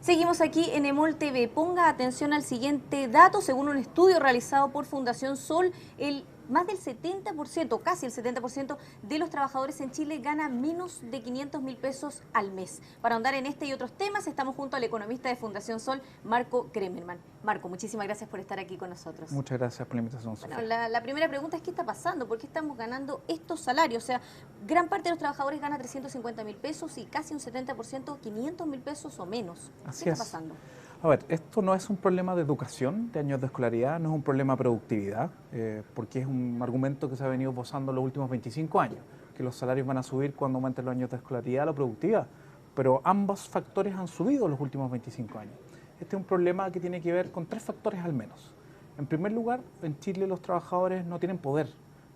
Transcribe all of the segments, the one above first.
Seguimos aquí en Emol TV. Ponga atención al siguiente dato. Según un estudio realizado por Fundación Sol, más del 70%, casi el 70% de los trabajadores en Chile gana menos de 500.000 pesos al mes. Para ahondar en este y otros temas, estamos junto al economista de Fundación Sol, Marco Kremerman. Marco, muchísimas gracias por estar aquí con nosotros. Muchas gracias por la invitación, Sofía. Bueno, la primera pregunta es: ¿qué está pasando? ¿Por qué estamos ganando estos salarios? O sea, gran parte de los trabajadores gana 350.000 pesos y casi un 70%, 500.000 pesos o menos. Así ¿Qué es. está pasando? A ver, esto no es un problema de educación, de años de escolaridad, no es un problema de productividad, porque es un argumento que se ha venido posando los últimos 25 años, que los salarios van a subir cuando aumenten los años de escolaridad, la productividad, pero ambos factores han subido los últimos 25 años. Este es un problema que tiene que ver con tres factores al menos. En primer lugar, en Chile los trabajadores no tienen poder,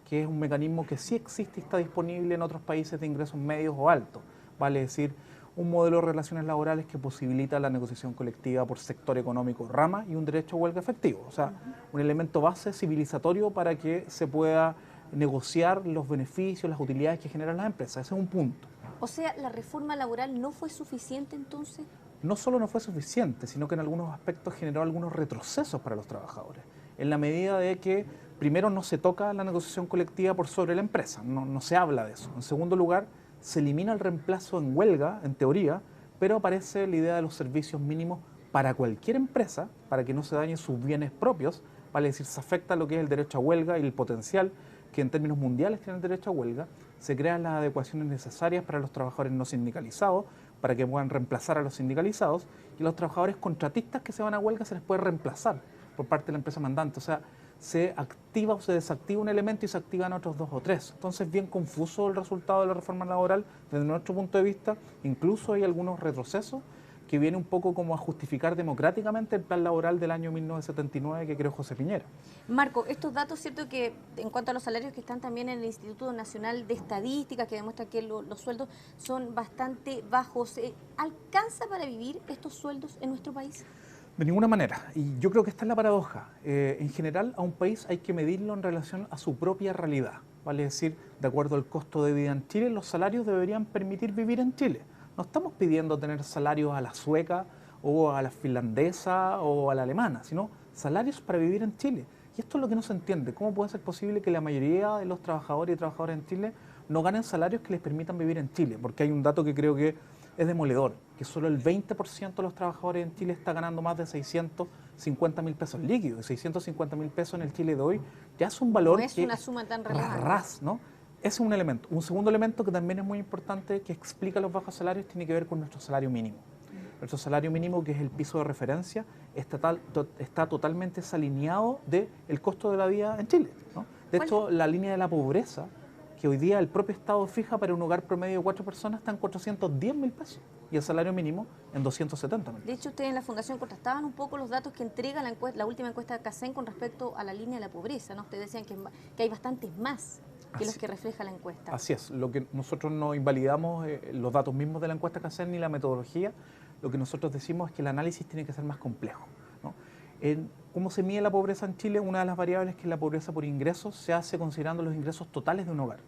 que es un mecanismo que sí existe y está disponible en otros países de ingresos medios o altos, vale decir, un modelo de relaciones laborales que posibilita la negociación colectiva por sector económico rama y un derecho a huelga efectivo. O sea, un elemento base civilizatorio para que se pueda negociar los beneficios, las utilidades que generan las empresas. Ese es un punto. O sea, ¿la reforma laboral no fue suficiente entonces? No solo no fue suficiente, sino que en algunos aspectos generó algunos retrocesos para los trabajadores, en la medida de que primero no se toca la negociación colectiva por sobre la empresa, no se habla de eso. En segundo lugar, se elimina el reemplazo en huelga, en teoría, pero aparece la idea de los servicios mínimos para cualquier empresa, para que no se dañen sus bienes propios, vale decir, se afecta lo que es el derecho a huelga y el potencial que en términos mundiales tiene el derecho a huelga, se crean las adecuaciones necesarias para los trabajadores no sindicalizados, para que puedan reemplazar a los sindicalizados, y los trabajadores contratistas que se van a huelga se les puede reemplazar por parte de la empresa mandante. O sea, se activa o se desactiva un elemento y se activan otros dos o tres. Entonces, bien confuso el resultado de la reforma laboral desde nuestro punto de vista. Incluso hay algunos retrocesos que vienen un poco como a justificar democráticamente el plan laboral del año 1979 que creó José Piñera. Marco, estos datos, cierto que en cuanto a los salarios que están también en el Instituto Nacional de Estadística, que demuestra que los sueldos son bastante bajos, ¿alcanza para vivir estos sueldos en nuestro país? De ninguna manera, y yo creo que esta es la paradoja. En general, a un país hay que medirlo en relación a su propia realidad. Vale decir, de acuerdo al costo de vida en Chile, los salarios deberían permitir vivir en Chile. No estamos pidiendo tener salarios a la sueca o a la finlandesa o a la alemana, sino salarios para vivir en Chile. Y esto es lo que no se entiende. ¿Cómo puede ser posible que la mayoría de los trabajadores y trabajadoras en Chile no ganen salarios que les permitan vivir en Chile? Porque hay un dato que creo que es demoledor, que solo el 20% de los trabajadores en Chile está ganando más de 650.000 pesos líquidos. Y 650.000 pesos en el Chile de hoy ya es un valor no es que una suma tan relevante. ras, ¿no? Ese es un elemento. Un segundo elemento que también es muy importante, que explica los bajos salarios, tiene que ver con nuestro salario mínimo. Nuestro salario mínimo, que es el piso de referencia, está totalmente desalineado del costo de la vida en Chile, ¿no? De hecho, la línea de la pobreza, que hoy día el propio Estado fija para un hogar promedio de 4 personas, está en 410.000 pesos y el salario mínimo en 270.000. De hecho, ustedes en la Fundación contrastaban un poco los datos que entrega la última encuesta de CACEN con respecto a la línea de la pobreza, ¿no? Ustedes decían que hay bastantes más que los que refleja la encuesta. Así es, lo que nosotros no invalidamos los datos mismos de la encuesta CACEN ni la metodología, lo que nosotros decimos es que el análisis tiene que ser más complejo, ¿no? ¿Cómo se mide la pobreza en Chile? Una de las variables, que es la pobreza por ingresos, se hace considerando los ingresos totales de un hogar,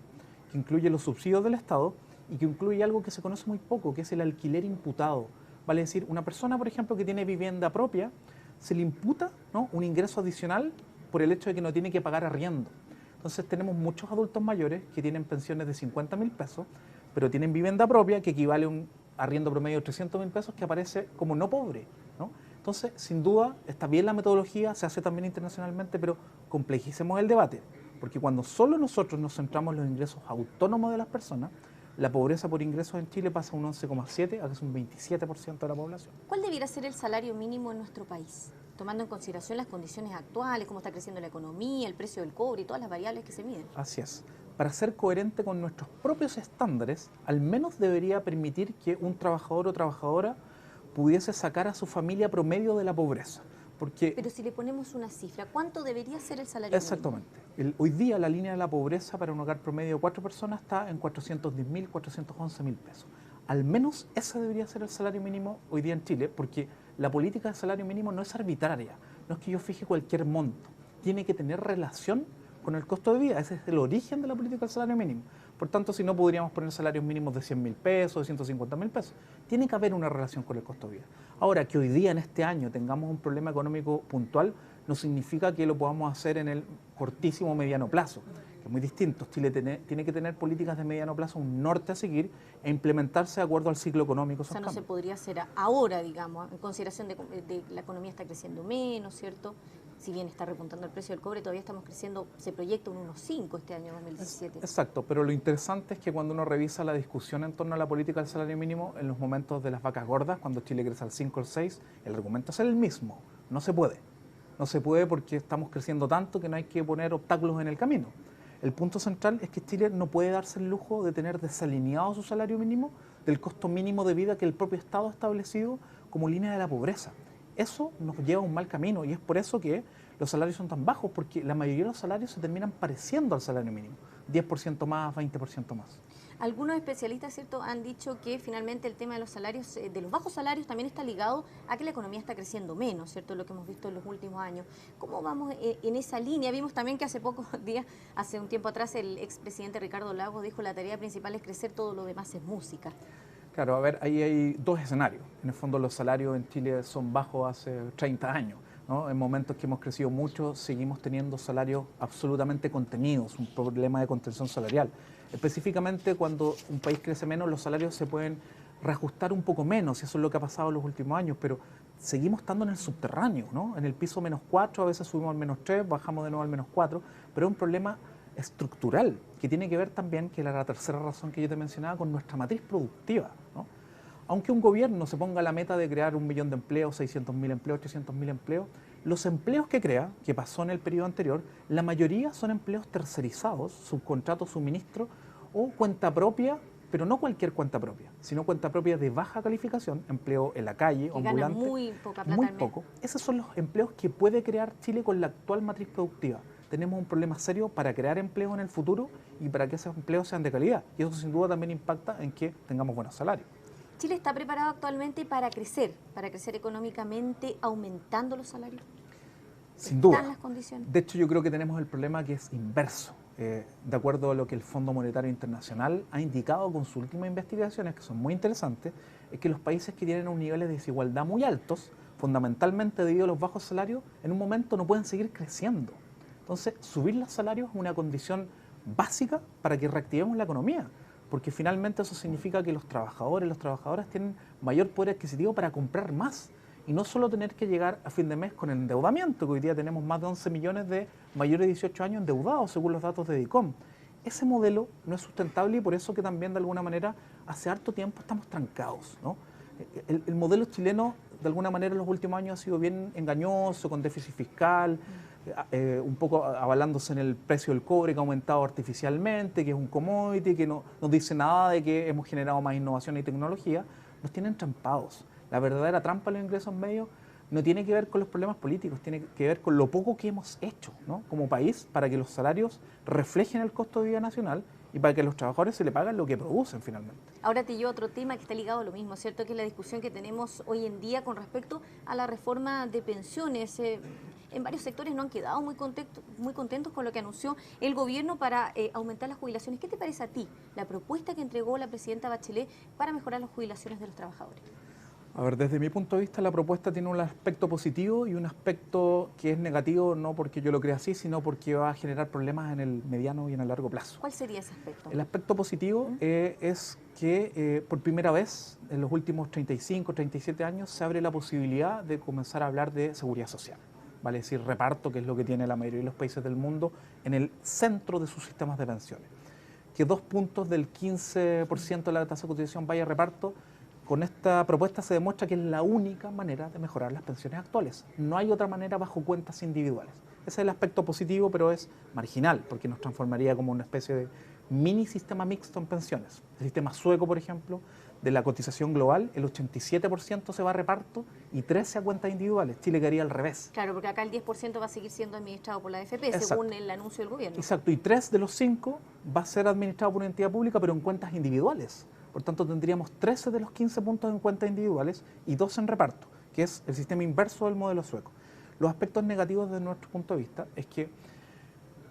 que incluye los subsidios del Estado y que incluye algo que se conoce muy poco, que es el alquiler imputado. Vale decir, una persona, por ejemplo, que tiene vivienda propia, se le imputa, ¿no?, un ingreso adicional por el hecho de que no tiene que pagar arriendo. Entonces tenemos muchos adultos mayores que tienen pensiones de 50.000 pesos, pero tienen vivienda propia, que equivale a un arriendo promedio de 300.000 pesos, que aparece como no pobre, ¿no? Entonces, sin duda, está bien la metodología, se hace también internacionalmente, pero complejicemos el debate, porque cuando solo nosotros nos centramos en los ingresos autónomos de las personas, la pobreza por ingresos en Chile pasa a un 11,7 a que es un 27% de la población. ¿Cuál debiera ser el salario mínimo en nuestro país? Tomando en consideración las condiciones actuales, cómo está creciendo la economía, el precio del cobre y todas las variables que se miden. Así es. Para ser coherente con nuestros propios estándares, al menos debería permitir que un trabajador o trabajadora pudiese sacar a su familia promedio de la pobreza. Porque, pero si le ponemos una cifra, ¿cuánto debería ser el salario exactamente, mínimo? Exactamente. Hoy día la línea de la pobreza para un hogar promedio de 4 personas está en 410.000, 411.000 pesos. Al menos ese debería ser el salario mínimo hoy día en Chile, porque la política de salario mínimo no es arbitraria, no es que yo fije cualquier monto, tiene que tener relación con el costo de vida. Ese es el origen de la política del salario mínimo. Por tanto, si no, podríamos poner salarios mínimos de 100.000 pesos, de 150.000 pesos. Tiene que haber una relación con el costo de vida. Ahora, que hoy día, en este año, tengamos un problema económico puntual, no significa que lo podamos hacer en el cortísimo o mediano plazo, que es muy distinto. Chile tiene que tener políticas de mediano plazo, un norte a seguir e implementarse de acuerdo al ciclo económico. O sea, no se podría hacer ahora, digamos, en consideración de la economía está creciendo menos, ¿cierto? Si bien está repuntando el precio del cobre, todavía estamos creciendo, se proyecta un 1,5 este año 2017. Exacto, pero lo interesante es que cuando uno revisa la discusión en torno a la política del salario mínimo, en los momentos de las vacas gordas, cuando Chile crece al 5 o al 6, el argumento es el mismo, no se puede. No se puede porque estamos creciendo tanto que no hay que poner obstáculos en el camino. El punto central es que Chile no puede darse el lujo de tener desalineado su salario mínimo del costo mínimo de vida que el propio Estado ha establecido como línea de la pobreza. Eso nos lleva a un mal camino y es por eso que los salarios son tan bajos, porque la mayoría de los salarios se terminan pareciendo al salario mínimo, 10% más, 20% más. Algunos especialistas, ¿cierto?, han dicho que finalmente el tema de los salarios, de los bajos salarios, también está ligado a que la economía está creciendo menos, ¿cierto?, lo que hemos visto en los últimos años. ¿Cómo vamos en esa línea? Vimos también que hace pocos días, hace un tiempo atrás, el expresidente Ricardo Lagos dijo la tarea principal es crecer, todo lo demás es música. Claro, a ver, ahí hay dos escenarios. En el fondo los salarios en Chile son bajos hace 30 años, ¿no? En momentos que hemos crecido mucho, seguimos teniendo salarios absolutamente contenidos, un problema de contención salarial. Específicamente cuando un país crece menos, los salarios se pueden reajustar un poco menos, y eso es lo que ha pasado en los últimos años, pero seguimos estando en el subterráneo, ¿no? En el piso -4, a veces subimos al -3, bajamos de nuevo al -4, pero es un problema estructural, que tiene que ver también, que era la tercera razón que yo te mencionaba, con nuestra matriz productiva, ¿no? Aunque un gobierno se ponga la meta de crear 1 millón de empleos, 600.000 empleos, 800.000 empleos, los empleos que crea, que pasó en el periodo anterior, la mayoría son empleos tercerizados, subcontratos, suministro o cuenta propia, pero no cualquier cuenta propia, sino cuenta propia de baja calificación, empleo en la calle, que ambulante, gana muy poca plata muy al mes. poco. Esos son los empleos que puede crear Chile con la actual matriz productiva. Tenemos un problema serio para crear empleo en el futuro y para que esos empleos sean de calidad. Y eso sin duda también impacta en que tengamos buenos salarios. ¿Chile está preparado actualmente para crecer económicamente aumentando los salarios? Sin duda. ¿Están las condiciones? De hecho, yo creo que tenemos el problema que es inverso. De acuerdo a lo que el Fondo Monetario Internacional ha indicado con sus últimas investigaciones, que son muy interesantes, es que los países que tienen unos niveles de desigualdad muy altos, fundamentalmente debido a los bajos salarios, en un momento no pueden seguir creciendo. Entonces, subir los salarios es una condición básica para que reactivemos la economía, porque finalmente eso significa que los trabajadores y las trabajadoras tienen mayor poder adquisitivo para comprar más y no solo tener que llegar a fin de mes con el endeudamiento, que hoy día tenemos más de 11 millones de mayores de 18 años endeudados, según los datos de DICOM. Ese modelo no es sustentable y por eso que también de alguna manera hace harto tiempo estamos trancados, ¿no? El modelo chileno de alguna manera en los últimos años ha sido bien engañoso, con déficit fiscal, un poco avalándose en el precio del cobre que ha aumentado artificialmente, que es un commodity, que no nos dice nada de que hemos generado más innovación y tecnología. Nos tienen trampados. La verdadera trampa de los ingresos medios no tiene que ver con los problemas políticos, tiene que ver con lo poco que hemos hecho, ¿no?, como país para que los salarios reflejen el costo de vida nacional y para que a los trabajadores se le paguen lo que producen finalmente. Ahora te llevo otro tema que está ligado a lo mismo, ¿cierto? Que es la discusión que tenemos hoy en día con respecto a la reforma de pensiones. En varios sectores no han quedado muy contentos con lo que anunció el gobierno para aumentar las jubilaciones. ¿Qué te parece a ti la propuesta que entregó la presidenta Bachelet para mejorar las jubilaciones de los trabajadores? A ver, desde mi punto de vista la propuesta tiene un aspecto positivo y un aspecto que es negativo, no porque yo lo crea así, sino porque va a generar problemas en el mediano y en el largo plazo. ¿Cuál sería ese aspecto? El aspecto positivo es que por primera vez en los últimos 35, 37 años se abre la posibilidad de comenzar a hablar de seguridad social. Vale decir, reparto, que es lo que tiene la mayoría de los países del mundo, en el centro de sus sistemas de pensiones. Que 2 puntos del 15% de la tasa de cotización vaya a reparto. Con esta propuesta se demuestra que es la única manera de mejorar las pensiones actuales. No hay otra manera bajo cuentas individuales. Ese es el aspecto positivo, pero es marginal, porque nos transformaría como una especie de mini sistema mixto en pensiones. El sistema sueco, por ejemplo, de la cotización global, el 87% se va a reparto y 13% a cuentas individuales. Chile quedaría al revés. Claro, porque acá el 10% va a seguir siendo administrado por la AFP, Exacto, según el anuncio del gobierno. Exacto, y 3 de los 5 va a ser administrado por una entidad pública, pero en cuentas individuales. Por tanto, tendríamos 13 de los 15 puntos en cuentas individuales y 2 en reparto, que es el sistema inverso del modelo sueco. Los aspectos negativos desde nuestro punto de vista es que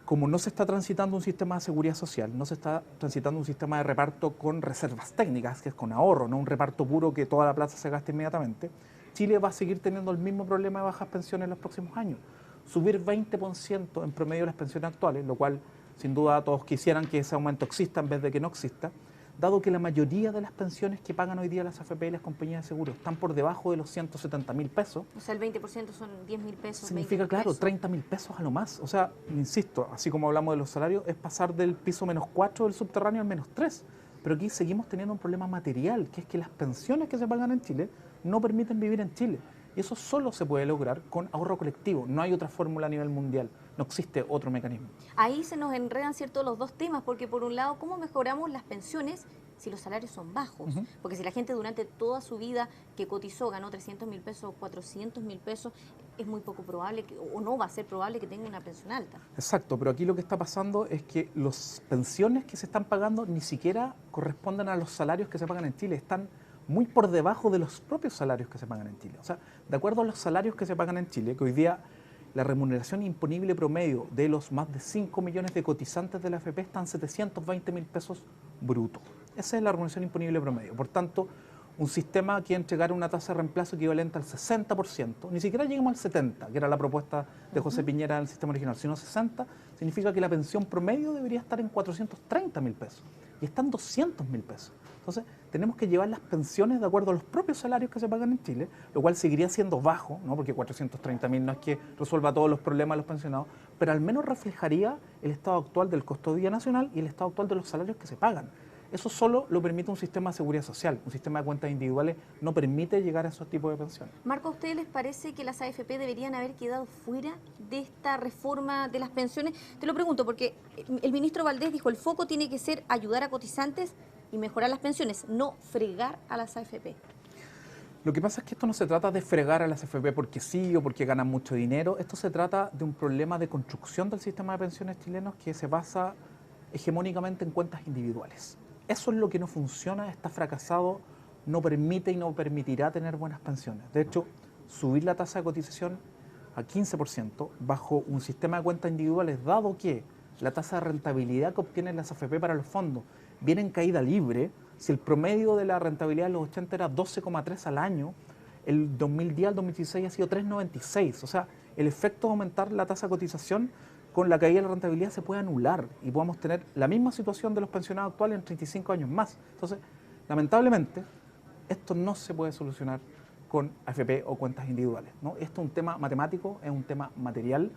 como no se está transitando un sistema de seguridad social, no se está transitando un sistema de reparto con reservas técnicas, que es con ahorro, no un reparto puro que toda la plata se gaste inmediatamente, Chile va a seguir teniendo el mismo problema de bajas pensiones en los próximos años. Subir 20% en promedio las pensiones actuales, lo cual sin duda todos quisieran que ese aumento exista en vez de que no exista, dado que la mayoría de las pensiones que pagan hoy día las AFP y las compañías de seguro están por debajo de los 170.000 pesos. O sea, el 20% son 10.000 pesos. Significa, claro, 30.000 pesos a lo más. O sea, insisto, así como hablamos de los salarios, es pasar del piso -4 del subterráneo al -3. Pero aquí seguimos teniendo un problema material, que es que las pensiones que se pagan en Chile no permiten vivir en Chile. Y eso solo se puede lograr con ahorro colectivo. No hay otra fórmula a nivel mundial. No existe otro mecanismo. Ahí se nos enredan, ¿cierto?, los dos temas, porque por un lado, ¿cómo mejoramos las pensiones si los salarios son bajos? Porque si la gente durante toda su vida que cotizó ganó 300.000 pesos o 400.000 pesos, es muy poco probable, o no va a ser probable que tenga una pensión alta. Exacto, pero aquí lo que está pasando es que las pensiones que se están pagando ni siquiera corresponden a los salarios que se pagan en Chile. Están muy por debajo de los propios salarios que se pagan en Chile. O sea, de acuerdo a los salarios que se pagan en Chile, que hoy día la remuneración imponible promedio de los más de 5 millones de cotizantes de la AFP está en 720.000 pesos brutos. Esa es la remuneración imponible promedio. Por tanto, un sistema que entregara una tasa de reemplazo equivalente al 60%, ni siquiera llegamos al 70%, que era la propuesta de José Piñera en el sistema original, sino 60%, significa que la pensión promedio debería estar en 430.000 pesos y está en 200.000 pesos. Entonces, tenemos que llevar las pensiones de acuerdo a los propios salarios que se pagan en Chile, lo cual seguiría siendo bajo, ¿no? Porque 430.000 no es que resuelva todos los problemas de los pensionados, pero al menos reflejaría el estado actual del costo de vida nacional y el estado actual de los salarios que se pagan. Eso solo lo permite un sistema de seguridad social. Un sistema de cuentas individuales no permite llegar a esos tipos de pensiones. Marco, ¿a ustedes les parece que las AFP deberían haber quedado fuera de esta reforma de las pensiones? Te lo pregunto porque el ministro Valdés dijo el foco tiene que ser ayudar a cotizantes y mejorar las pensiones, no fregar a las AFP. Lo que pasa es que esto no se trata de fregar a las AFP porque sí o porque ganan mucho dinero. Esto se trata de un problema de construcción del sistema de pensiones chilenos que se basa hegemónicamente en cuentas individuales. Eso es lo que no funciona, está fracasado, no permite y no permitirá tener buenas pensiones. De hecho, subir la tasa de cotización a 15% bajo un sistema de cuentas individuales, dado que la tasa de rentabilidad que obtienen las AFP para los fondos viene en caída libre, si el promedio de la rentabilidad de los 80 era 12,3 al año, el 2010 al 2016 ha sido 3,96. O sea, el efecto de aumentar la tasa de cotización con la caída de la rentabilidad se puede anular y podemos tener la misma situación de los pensionados actuales en 35 años más. Entonces, lamentablemente, esto no se puede solucionar con AFP o cuentas individuales, ¿no? Esto es un tema matemático, es un tema material.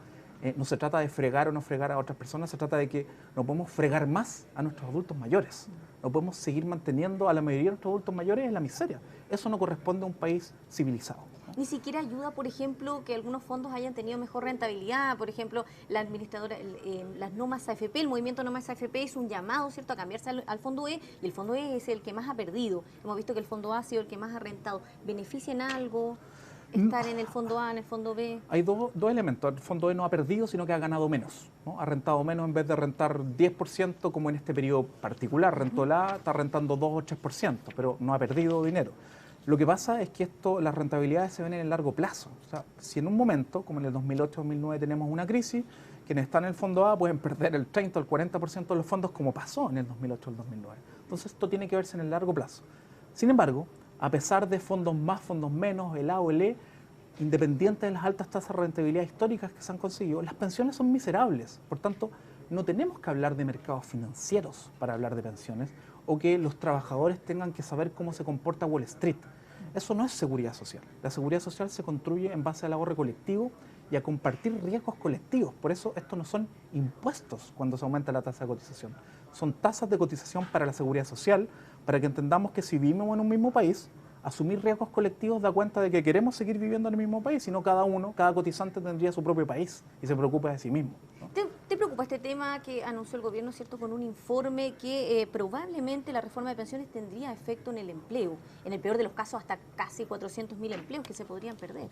No se trata de fregar o no fregar a otras personas, se trata de que no podemos fregar más a nuestros adultos mayores. No podemos seguir manteniendo a la mayoría de nuestros adultos mayores en la miseria. Eso no corresponde a un país civilizado. Ni siquiera ayuda, por ejemplo, que algunos fondos hayan tenido mejor rentabilidad. Por ejemplo, la administradora, las NOMAS AFP, el movimiento NOMAS AFP hizo un llamado, ¿cierto?, a cambiarse al fondo E, y el fondo E es el que más ha perdido. Hemos visto que el fondo A ha sido el que más ha rentado. ¿Beneficia en algo estar en el fondo A, en el fondo B? Hay dos elementos. El fondo E no ha perdido, sino que ha ganado menos, ¿no? Ha rentado menos en vez de rentar 10%, como en este periodo particular. Rentó el A, está rentando 2 o 3%, pero no ha perdido dinero. Lo que pasa es que las rentabilidades se ven en el largo plazo. O sea, si en un momento, como en el 2008-2009, tenemos una crisis, quienes están en el fondo A pueden perder el 30 o el 40% de los fondos, como pasó en el 2008 o el 2009. Entonces, esto tiene que verse en el largo plazo. Sin embargo, a pesar de fondos más, fondos menos, el A o el E, independiente de las altas tasas de rentabilidad históricas que se han conseguido, las pensiones son miserables. Por tanto, no tenemos que hablar de mercados financieros para hablar de pensiones o que los trabajadores tengan que saber cómo se comporta Wall Street. Eso no es seguridad social. La seguridad social se construye en base al ahorro colectivo y a compartir riesgos colectivos. Por eso estos no son impuestos cuando se aumenta la tasa de cotización. Son tasas de cotización para la seguridad social, para que entendamos que si vivimos en un mismo país, asumir riesgos colectivos da cuenta de que queremos seguir viviendo en el mismo país, sino cada cotizante tendría su propio país y se preocupa de sí mismo, ¿no? ¿Te preocupa este tema que anunció el gobierno, cierto, con un informe que probablemente la reforma de pensiones tendría efecto en el empleo? En el peor de los casos, hasta casi 400.000 empleos que se podrían perder.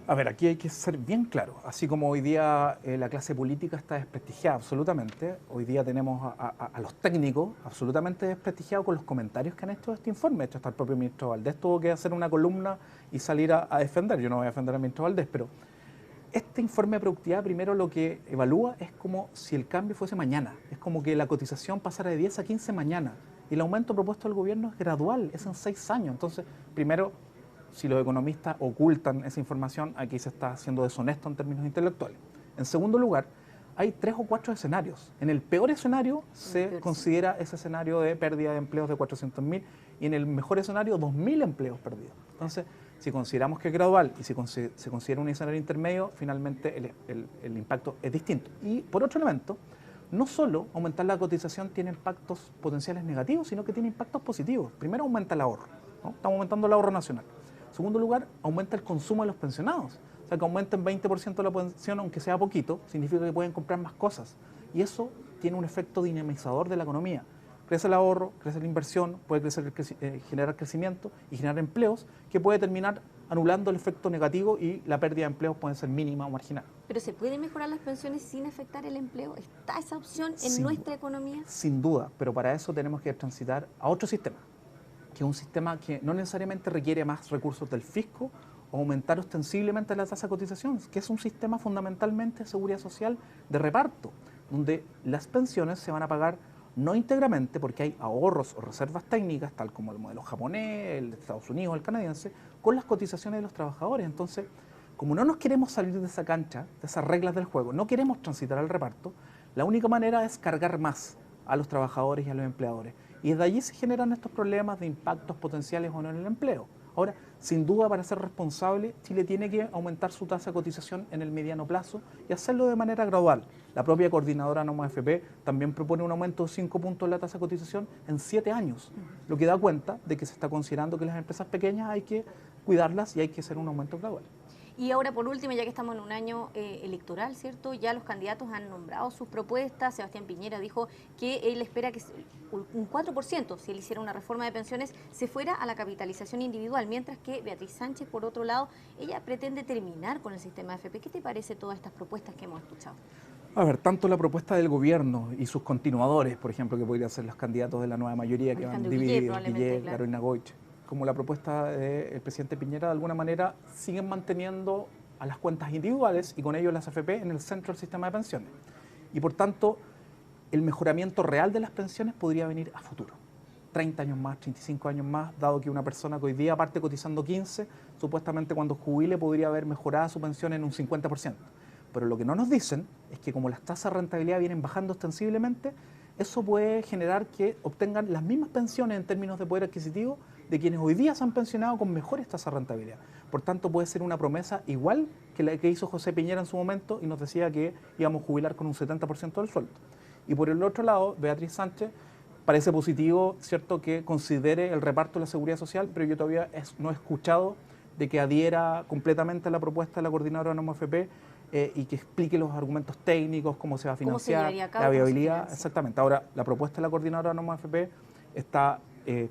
A ver, aquí hay que ser bien claro. Así como hoy día la clase política está desprestigiada absolutamente, hoy día tenemos a los técnicos absolutamente desprestigiados con los comentarios que han hecho de este informe. De hecho, hasta el propio ministro Valdés tuvo que hacer una columna y salir a defender. Yo no voy a defender al ministro Valdés, pero Este informe de productividad primero lo que evalúa es como si el cambio fuese mañana, es como que la cotización pasara de 10 a 15 mañana y el aumento propuesto del gobierno es gradual, es en 6 años. Entonces, primero, si los economistas ocultan esa información, aquí se está haciendo deshonesto en términos intelectuales. En segundo lugar, hay 3 o 4 escenarios. En el peor escenario se considera ese escenario de pérdida de empleos de 400.000 y en el mejor escenario 2.000 empleos perdidos. Entonces, si consideramos que es gradual y si se considera un escenario intermedio, finalmente el impacto es distinto. Y por otro elemento, no solo aumentar la cotización tiene impactos potenciales negativos, sino que tiene impactos positivos. Primero, aumenta el ahorro, ¿no? Estamos aumentando el ahorro nacional. En segundo lugar, aumenta el consumo de los pensionados. O sea, que aumenten 20% la pensión, aunque sea poquito, significa que pueden comprar más cosas. Y eso tiene un efecto dinamizador de la economía. Crece el ahorro, crece la inversión, puede generar crecimiento y generar empleos que puede terminar anulando el efecto negativo y la pérdida de empleos puede ser mínima o marginal. ¿Pero se pueden mejorar las pensiones sin afectar el empleo? ¿Está esa opción en nuestra economía? Sin duda, pero para eso tenemos que transitar a otro sistema, que es un sistema que no necesariamente requiere más recursos del fisco o aumentar ostensiblemente la tasa de cotización, que es un sistema fundamentalmente de seguridad social de reparto, donde las pensiones se van a pagar no íntegramente, porque hay ahorros o reservas técnicas, tal como el modelo japonés, el de Estados Unidos, el canadiense, con las cotizaciones de los trabajadores. Entonces, como no nos queremos salir de esa cancha, de esas reglas del juego, no queremos transitar al reparto, la única manera es cargar más a los trabajadores y a los empleadores. Y desde allí se generan estos problemas de impactos potenciales o no en el empleo. Ahora, sin duda, para ser responsable, Chile tiene que aumentar su tasa de cotización en el mediano plazo y hacerlo de manera gradual. La propia coordinadora NOMA AFP también propone un aumento de 5 puntos en la tasa de cotización en 7 años, lo que da cuenta de que se está considerando que las empresas pequeñas hay que cuidarlas y hay que hacer un aumento gradual. Y ahora, por último, ya que estamos en un año electoral, ¿cierto? Ya los candidatos han nombrado sus propuestas. Sebastián Piñera dijo que él espera que un 4%, si él hiciera una reforma de pensiones, se fuera a la capitalización individual, mientras que Beatriz Sánchez, por otro lado, ella pretende terminar con el sistema AFP. ¿Qué te parece todas estas propuestas que hemos escuchado? A ver, tanto la propuesta del gobierno y sus continuadores, por ejemplo, que podrían ser los candidatos de la nueva mayoría que van divididos, Guillé, Carolina Goich, como la propuesta del presidente Piñera, de alguna manera siguen manteniendo a las cuentas individuales y con ello las AFP en el centro del sistema de pensiones. Y por tanto, el mejoramiento real de las pensiones podría venir a futuro. 30 años más, 35 años más, dado que una persona que hoy día parte cotizando 15, supuestamente cuando jubile podría haber mejorado su pensión en un 50%. Pero lo que no nos dicen es que como las tasas de rentabilidad vienen bajando ostensiblemente, eso puede generar que obtengan las mismas pensiones en términos de poder adquisitivo de quienes hoy día se han pensionado con mejores tasas de rentabilidad. Por tanto, puede ser una promesa igual que la que hizo José Piñera en su momento y nos decía que íbamos a jubilar con un 70% del sueldo. Y por el otro lado, Beatriz Sánchez parece positivo, cierto, que considere el reparto de la seguridad social, pero yo todavía no he escuchado de que adhiera completamente a la propuesta de la coordinadora NOMA AFP y que explique los argumentos técnicos, cómo se va a financiar, la viabilidad. Exactamente. Ahora, la propuesta de la coordinadora NOMA AFP está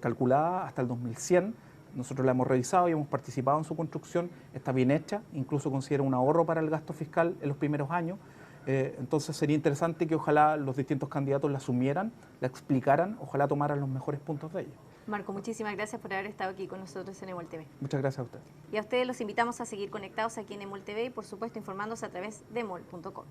calculada hasta el 2100. Nosotros la hemos revisado y hemos participado en su construcción. Está bien hecha, incluso considera un ahorro para el gasto fiscal en los primeros años. Entonces sería interesante que ojalá los distintos candidatos la asumieran, la explicaran, ojalá tomaran los mejores puntos de ella. Marco, muchísimas gracias por haber estado aquí con nosotros en EMOL TV. Muchas gracias a ustedes. Y a ustedes los invitamos a seguir conectados aquí en EMOL TV y por supuesto informándose a través de emol.com.